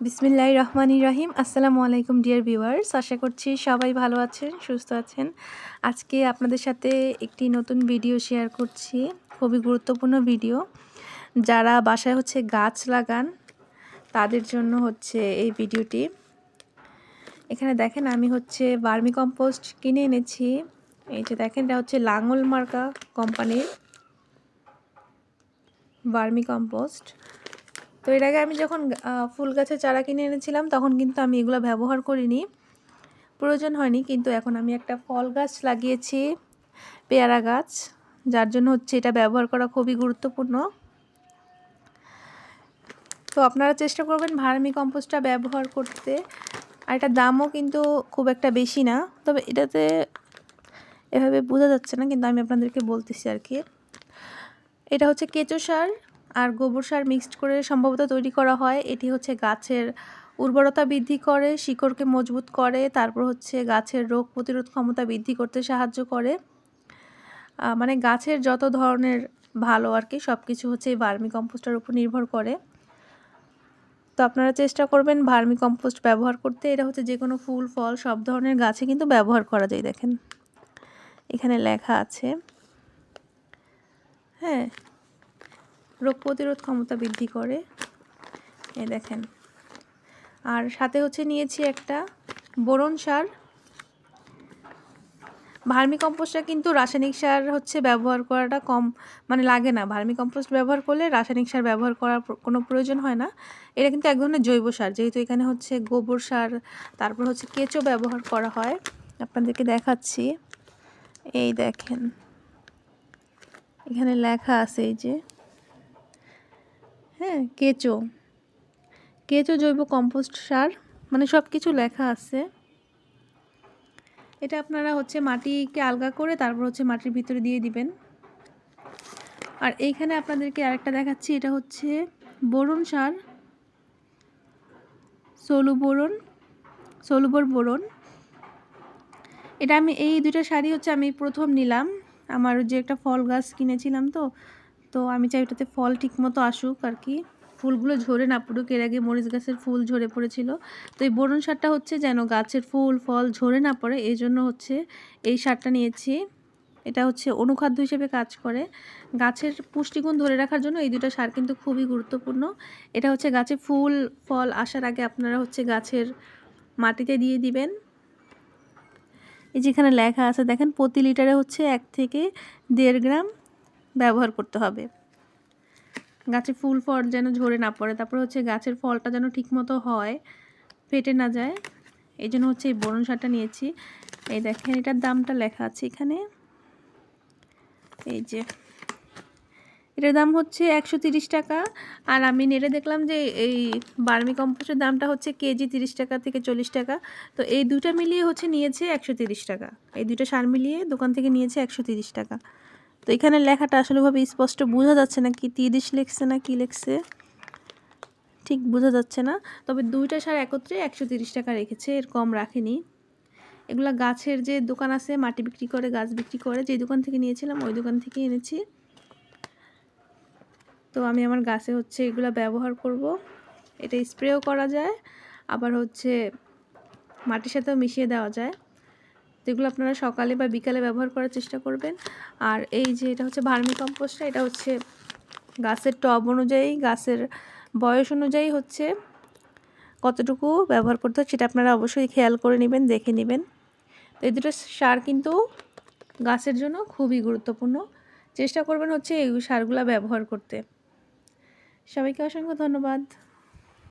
বিসমিল্লাহির রহমানির রহিম। আসসালামু আলাইকুম ডিয়ার ভিউয়ার্স, আশা করছি সবাই ভালো আছেন, সুস্থ আছেন। আজকে আপনাদের সাথে একটি নতুন ভিডিও শেয়ার করছি, খুবই গুরুত্বপূর্ণ ভিডিও। যারা বাসায় গাছ লাগান তাদের জন্য এই ভিডিওটি। এখানে দেখেন আমি ভার্মি কম্পোস্ট কিনে এনেছি। এই যে দেখেন, এটা লাঙল মার্কা কোম্পানির ভার্মি কম্পোস্ট। তো এর আগে আমি যখন ফুল গাছের চারা কিনে এনেছিলাম তখন কিন্তু আমি এগুলো ব্যবহার করিনি, প্রয়োজন হয়নি। কিন্তু এখন আমি একটা ফল গাছ লাগিয়েছি, পেয়ারা গাছ, যার জন্য এটা ব্যবহার করা খুবই গুরুত্বপূর্ণ। তো আপনারা চেষ্টা করবেন ভার্মি কম্পোস্টটা ব্যবহার করতে। আর এটার দামও কিন্তু খুব একটা বেশি না, তবে এটাতে এভাবে বোঝা যাচ্ছে না, কিন্তু আমি আপনাদেরকে বলতেছি আর কি। এটা কেঁচো সার আর গোবর সার মিক্সড করে সম্ভবত তৈরি করা হয়। এটি গাছের উর্বরতা বৃদ্ধি করে, শিকড়কে মজবুত করে, তারপর গাছের রোগ প্রতিরোধ ক্ষমতা বৃদ্ধি করতে সাহায্য করে। মানে গাছের যত ধরনের ভালো আর কি সব কিছু এই ভার্মি কম্পোস্টের উপর নির্ভর করে। তো আপনারা চেষ্টা করবেন ভার্মি কম্পোস্ট ব্যবহার করতে। এটা যে কোনো ফুল ফল সব ধরনের গাছে কিন্তু ব্যবহার করা যায়। দেখেন এখানে লেখা আছে, হ্যাঁ, রোগ প্রতিরোধ ক্ষমতা বৃদ্ধি করে। এই দেখেন, আর সাথে নিয়েছি একটা বোরন সার। ভার্মি কম্পোস্টটা কিন্তু রাসায়নিক সার ব্যবহার করাটা কম, মানে লাগে না। ভার্মি কম্পোস্ট ব্যবহার করলে রাসায়নিক সার ব্যবহার করার কোনো প্রয়োজন হয় না। এটা কিন্তু এক ধরনের জৈব সার, যেহেতু এখানে গোবর সার, তারপর কেঁচো ব্যবহার করা হয়। আপনাদেরকে দেখাচ্ছি, এই দেখেন এখানে লেখা আছে, এই যে, হ্যাঁ, কেঁচো জৈব কম্পোস্ট সার, মানে সব কিছু লেখা আছে। এটা আপনারা মাটিকে আলগা করে তারপর মাটির ভিতরে দিয়ে দিবেন। আর এইখানে আপনাদেরকে আরেকটা দেখাচ্ছি, এটা বোরন সার, সলুবর বোরন। এটা আমি এই দুটো সারই আমি প্রথম নিলাম। আমার যে একটা ফল গাছ কিনেছিলাম, তো আমি চাই ওটাতে ফল ঠিকমতো আসুক আর কি, ফুলগুলো ঝরে না পড়ুক। এর আগে মরিচ গাছের ফুল ঝরে পড়েছিল। তো এই বোরন সারটা যেন গাছের ফুল ফল ঝরে না পড়ে, এই জন্য এই সারটা নিয়েছি। এটা অনুখাদ্য হিসেবে কাজ করে। গাছের পুষ্টিগুণ ধরে রাখার জন্য এই দুটো সার কিন্তু খুবই গুরুত্বপূর্ণ। এটা গাছে ফুল ফল আসার আগে আপনারা গাছের মাটিতে দিয়ে দিবেন। এই যেখানে লেখা আছে দেখেন, প্রতি লিটারে 1 থেকে 1.5 গ্রাম ব্যবহার করতে হবে। গাছে ফুল ফল যেন ঝরে না পড়ে, তারপর গাছের ফলটা যেন ঠিকমতো হয়, ফেটে না যায়, এই জন্য এই বোরন সারটা নিয়েছি। এই দেখেন এটার দামটা লেখা আছে এখানে, এই যে, এটার দাম 130 টাকা। আর আমি নেটে দেখলাম যে এই ভার্মি কম্পোস্টের দামটা কেজি 30 টাকা থেকে 40 টাকা। তো এই দুটা মিলিয়ে নিয়েছে 130 টাকা। এই দুটো সার মিলিয়ে দোকান থেকে নিয়েছে 130 টাকা। তো এখানে লেখাটা আসলেভাবে স্পষ্ট বোঝা যাচ্ছে না, কি 30 লিখছে না কি লিখছে ঠিক বোঝা যাচ্ছে না। তবে দুইটা সার একত্রে 130 টাকা রেখেছে, এর কম রাখেনি। এগুলা গাছের যে দোকান আছে, মাটি বিক্রি করে, গাছ বিক্রি করে, যে দোকান থেকে নিয়েছিলাম ওই দোকান থেকে এনেছি। তো আমি আমার গাছে এগুলো ব্যবহার করব। এটা স্প্রেও করা যায়, আবার মাটির সাথেও মিশিয়ে দেওয়া যায়। তো এগুলো আপনারা সকালে বা বিকালে ব্যবহার করার চেষ্টা করবেন। আর এই যে এটা ভার্মি কম্পোস্টটা, এটা গাছের টব অনুযায়ী, গাছের বয়স অনুযায়ী কতটুকু ব্যবহার করতে হয় সেটা আপনারা অবশ্যই খেয়াল করে নেবেন, দেখে নেবেন। তো এই দুটো সার কিন্তু গাছের জন্য খুবই গুরুত্বপূর্ণ। চেষ্টা করবেন এই সারগুলো ব্যবহার করতে। সবাইকে অসংখ্য ধন্যবাদ।